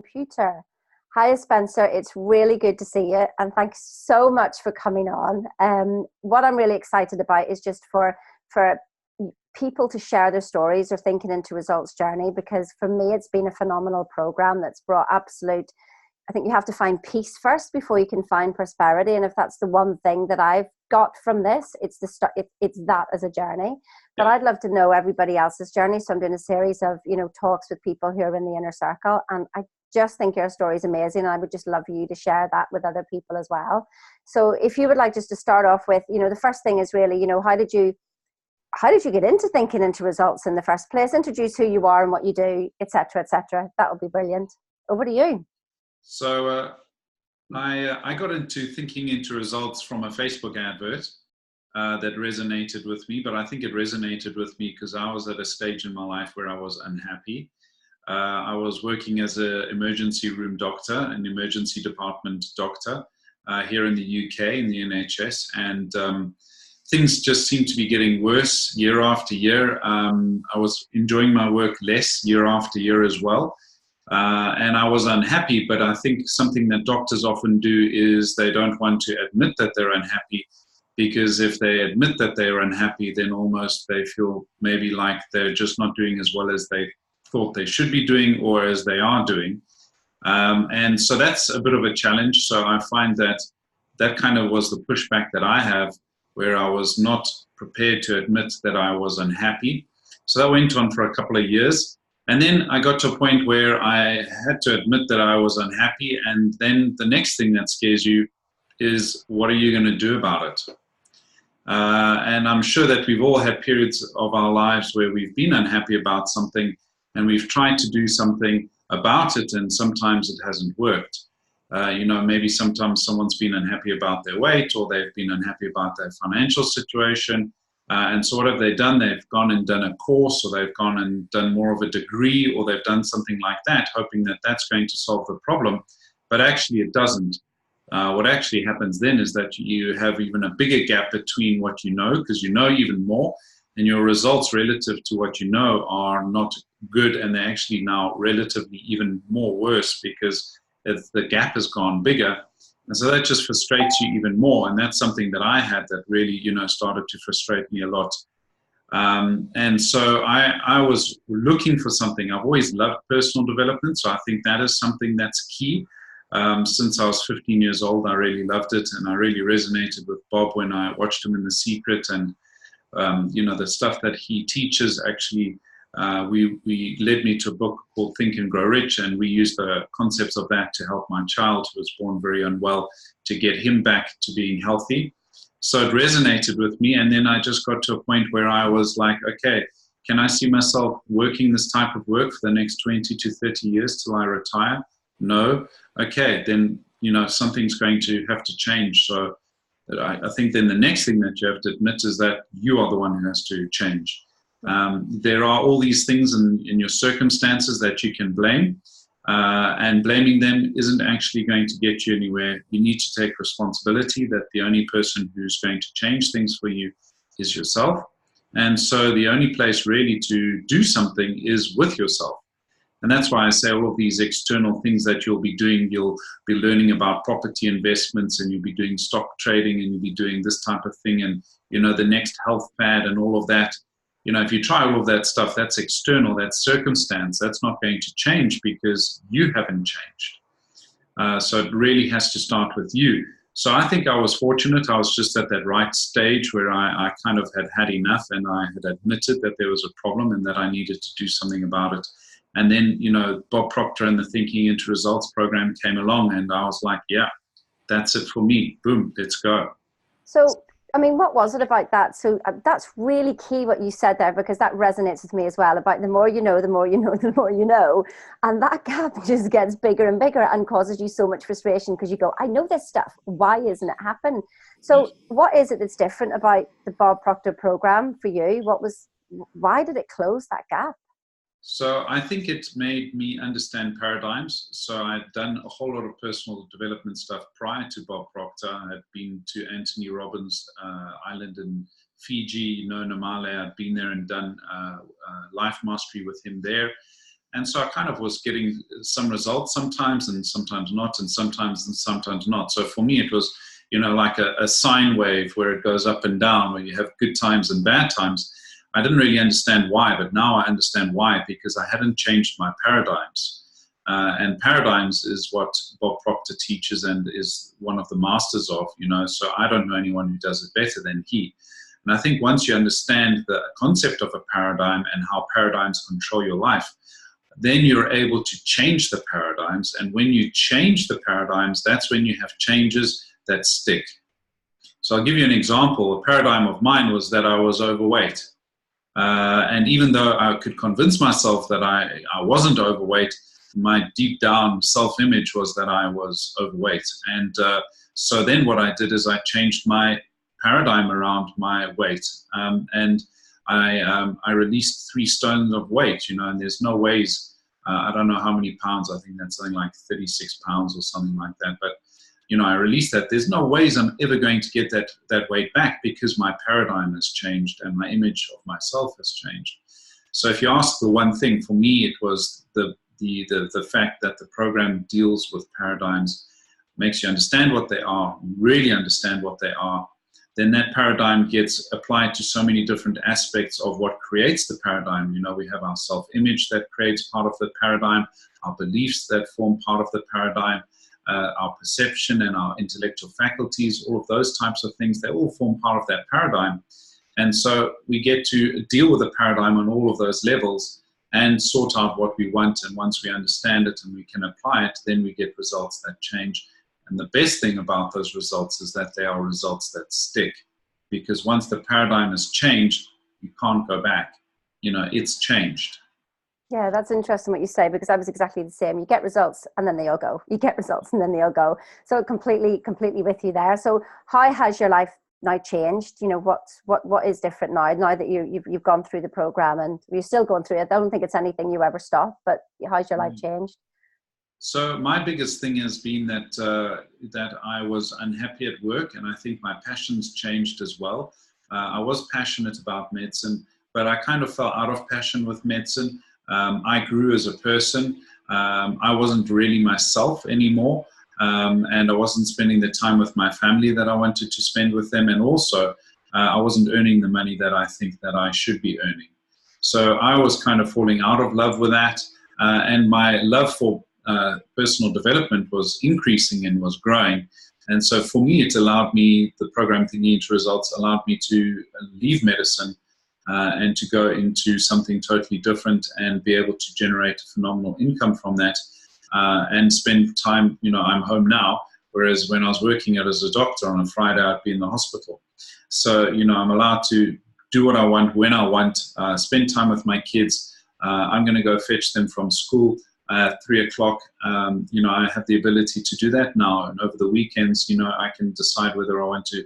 Computer. Hi, Spencer. It's really good to see you, and thanks so much for coming on. What I'm really excited about is just for people to share their stories or thinking into results journey, because for me it's been a phenomenal program that's brought absolute. I think you have to find peace first before you can find prosperity, and if that's the one thing that I've got from this, it's the start. It's that as a journey. But I'd love to know everybody else's journey, so I'm doing a series of talks with people who are in the inner circle, and I just think your story is amazing, and I would just love you to share that with other people as well. So if you would like just to start off with, the first thing is really, how did you get into thinking into results in the first place? Introduce who you are and what you do, etc., etc. That would be brilliant. Over to you. So I got into thinking into results from a Facebook advert that resonated with me, but I think it resonated with me because I was at a stage in my life where I was unhappy. I was working as an emergency room doctor, an emergency department doctor here in the UK in the NHS, and things just seemed to be getting worse year after year. I was enjoying my work less year after year as well. And I was unhappy, but I think something that doctors often do is they don't want to admit that they're unhappy, because if they admit that they're unhappy, then almost they feel maybe like they're just not doing as well as they thought they should be doing or as they are doing. And so that's a bit of a challenge. So I find that that kind of was the pushback that I have, where I was not prepared to admit that I was unhappy. So that went on for a couple of years. And then I got to a point where I had to admit that I was unhappy. And then the next thing that scares you is, what are you going to do about it? And I'm sure that we've all had periods of our lives where we've been unhappy about something and we've tried to do something about it, and sometimes it hasn't worked. Maybe sometimes someone's been unhappy about their weight, or they've been unhappy about their financial situation. And so what have they done? They've gone and done a course, or they've gone and done more of a degree, or they've done something like that, hoping that that's going to solve the problem. But actually it doesn't. What actually happens then is that you have even a bigger gap between what you know, because you know even more, and your results relative to what you know are not good, and they're actually now relatively even more worse because the gap has gone bigger. And so that just frustrates you even more. And that's something that I had that really, started to frustrate me a lot. And so I was looking for something. I've always loved personal development. So I think that is something that's key. Since I was 15 years old, I really loved it. And I really resonated with Bob when I watched him in The Secret. And, the stuff that he teaches actually, we led me to a book called Think and Grow Rich, and we used the concepts of that to help my child, who was born very unwell, to get him back to being healthy. So it resonated with me, and then I just got to a point where I was like, okay, can I see myself working this type of work for the next 20 to 30 years till I retire? No. Okay, then something's going to have to change. So I think then the next thing that you have to admit is that you are the one who has to change. There are all these things in your circumstances that you can blame, and blaming them isn't actually going to get you anywhere. You need to take responsibility that the only person who's going to change things for you is yourself. And so the only place really to do something is with yourself. And that's why I say all of these external things that you'll be doing, you'll be learning about property investments, and you'll be doing stock trading, and you'll be doing this type of thing, and the next health fad and all of that. If you try all of that stuff, that's external, that's circumstance, that's not going to change because you haven't changed. So it really has to start with you. So I think I was fortunate. I was just at that right stage where I kind of had enough, and I had admitted that there was a problem and that I needed to do something about it. And then, Bob Proctor and the Thinking into Results program came along, and I was like, yeah, that's it for me. Boom, let's go. So, what was it about that? So that's really key what you said there, because that resonates with me as well, about the more you know, the more you know, the more you know. And that gap just gets bigger and bigger and causes you so much frustration, because you go, I know this stuff. Why isn't it happen? So what is it that's different about the Bob Proctor program for you? Why did it close that gap? So I think it made me understand paradigms. So I'd done a whole lot of personal development stuff prior to Bob Proctor. I had been to Anthony Robbins' island in Fiji, Nona Male. I'd been there and done life mastery with him there. And so I kind of was getting some results sometimes and sometimes not, and sometimes not. So for me, it was, like a sine wave where it goes up and down, where you have good times and bad times. I didn't really understand why, but now I understand why, because I hadn't changed my paradigms. And paradigms is what Bob Proctor teaches and is one of the masters of, so I don't know anyone who does it better than he. And I think once you understand the concept of a paradigm and how paradigms control your life, then you're able to change the paradigms. And when you change the paradigms, that's when you have changes that stick. So I'll give you an example. A paradigm of mine was that I was overweight. And even though I could convince myself that I wasn't overweight, my deep down self-image was that I was overweight. And so then what I did is I changed my paradigm around my weight. And I released 3 stones of weight, and there's no ways, I don't know how many pounds, I think that's something like 36 pounds or something like that. But, I released that. There's no ways I'm ever going to get that weight back, because my paradigm has changed and my image of myself has changed. So if you ask the one thing, for me, it was the fact that the program deals with paradigms, makes you understand what they are, really understand what they are. Then that paradigm gets applied to so many different aspects of what creates the paradigm. We have our self-image that creates part of the paradigm, our beliefs that form part of the paradigm, our perception and our intellectual faculties, all of those types of things, they all form part of that paradigm. And so we get to deal with the paradigm on all of those levels and sort out what we want. And once we understand it and we can apply it, then we get results that change. And the best thing about those results is that they are results that stick, because once the paradigm has changed, you can't go back. It's changed. Yeah, that's interesting what you say, because I was exactly the same. You get results and then they all go. You get results and then they all go. So completely with you there. So how has your life now changed? What is different now that you've gone through the program and you're still going through it? I don't think it's anything you ever stop, but how's your life changed? So my biggest thing has been that I was unhappy at work, and I think my passions changed as well. I was passionate about medicine, but I kind of fell out of passion with medicine. I grew as a person. I wasn't really myself anymore, and I wasn't spending the time with my family that I wanted to spend with them, and also I wasn't earning the money that I think that I should be earning. So I was kind of falling out of love with that, and my love for personal development was increasing and was growing. And so for me, it allowed me, the program Thinking into Results allowed me to leave medicine and to go into something totally different and be able to generate a phenomenal income from that and spend time, I'm home now, whereas when I was working as a doctor on a Friday, I'd be in the hospital. So, I'm allowed to do what I want, when I want, spend time with my kids. I'm going to go fetch them from school at 3 o'clock. I have the ability to do that now. And over the weekends, I can decide whether I want to,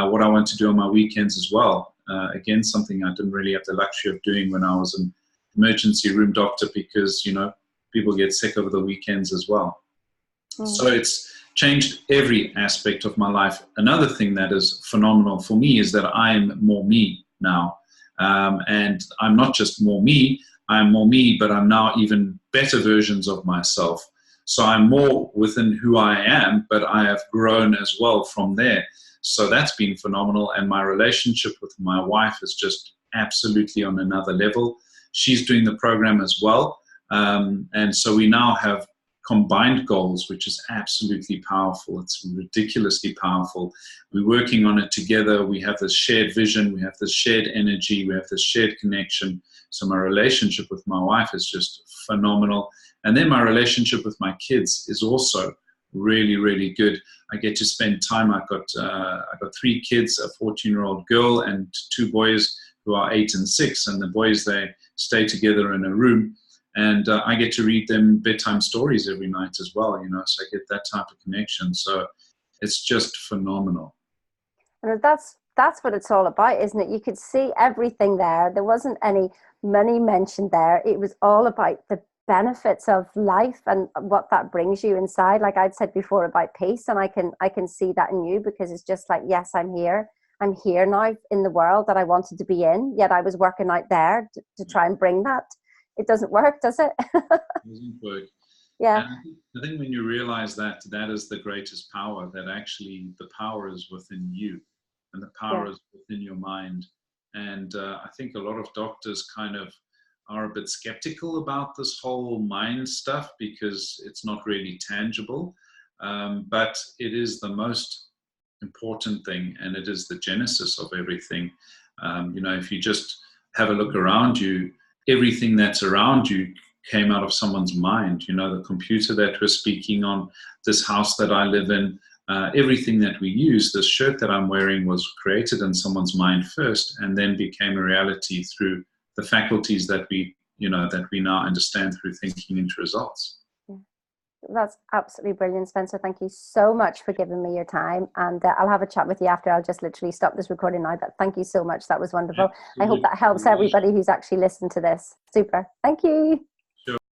what I want to do on my weekends as well. Again, something I didn't really have the luxury of doing when I was an emergency room doctor, because, people get sick over the weekends as well. So it's changed every aspect of my life. Another thing that is phenomenal for me is that I'm more me now. And I'm not just more me, I'm more me, but I'm now even better versions of myself. So I'm more within who I am, but I have grown as well from there. So that's been phenomenal. And my relationship with my wife is just absolutely on another level. She's doing the program as well. And so we now have combined goals, which is absolutely powerful. It's ridiculously powerful. We're working on it together. We have this shared vision. We have this shared energy. We have this shared connection. So my relationship with my wife is just phenomenal. And then my relationship with my kids is also really, really good. I get to spend time. I've got 3 kids, a 14-year-old girl and 2 boys who are 8 and 6. And the boys, they stay together in a room. And I get to read them bedtime stories every night as well, so I get that type of connection. So it's just phenomenal. And that's what it's all about, isn't it? You could see everything there. There wasn't any money mentioned there. It was all about the benefits of life and what that brings you inside. Like I'd said before about peace, and I can see that in you, because it's just like, yes, I'm here now in the world that I wanted to be in, yet I was working out there to try and bring that it doesn't work, does it? Doesn't work. Yeah. And I think when you realize that that is the greatest power, that actually the power is within you and the power is within your mind. And I think a lot of doctors kind of are a bit skeptical about this whole mind stuff because it's not really tangible. But it is the most important thing, and it is the genesis of everything. If you just have a look around you, everything that's around you came out of someone's mind. The computer that we're speaking on, this house that I live in, everything that we use, this shirt that I'm wearing was created in someone's mind first and then became a reality through the faculties that we now understand through thinking into results. That's absolutely brilliant, Spencer. Thank you so much for giving me your time. And I'll have a chat with you after. I'll just literally stop this recording now. But thank you so much. That was wonderful. Absolutely. I hope that helps everybody who's actually listened to this. Super. Thank you.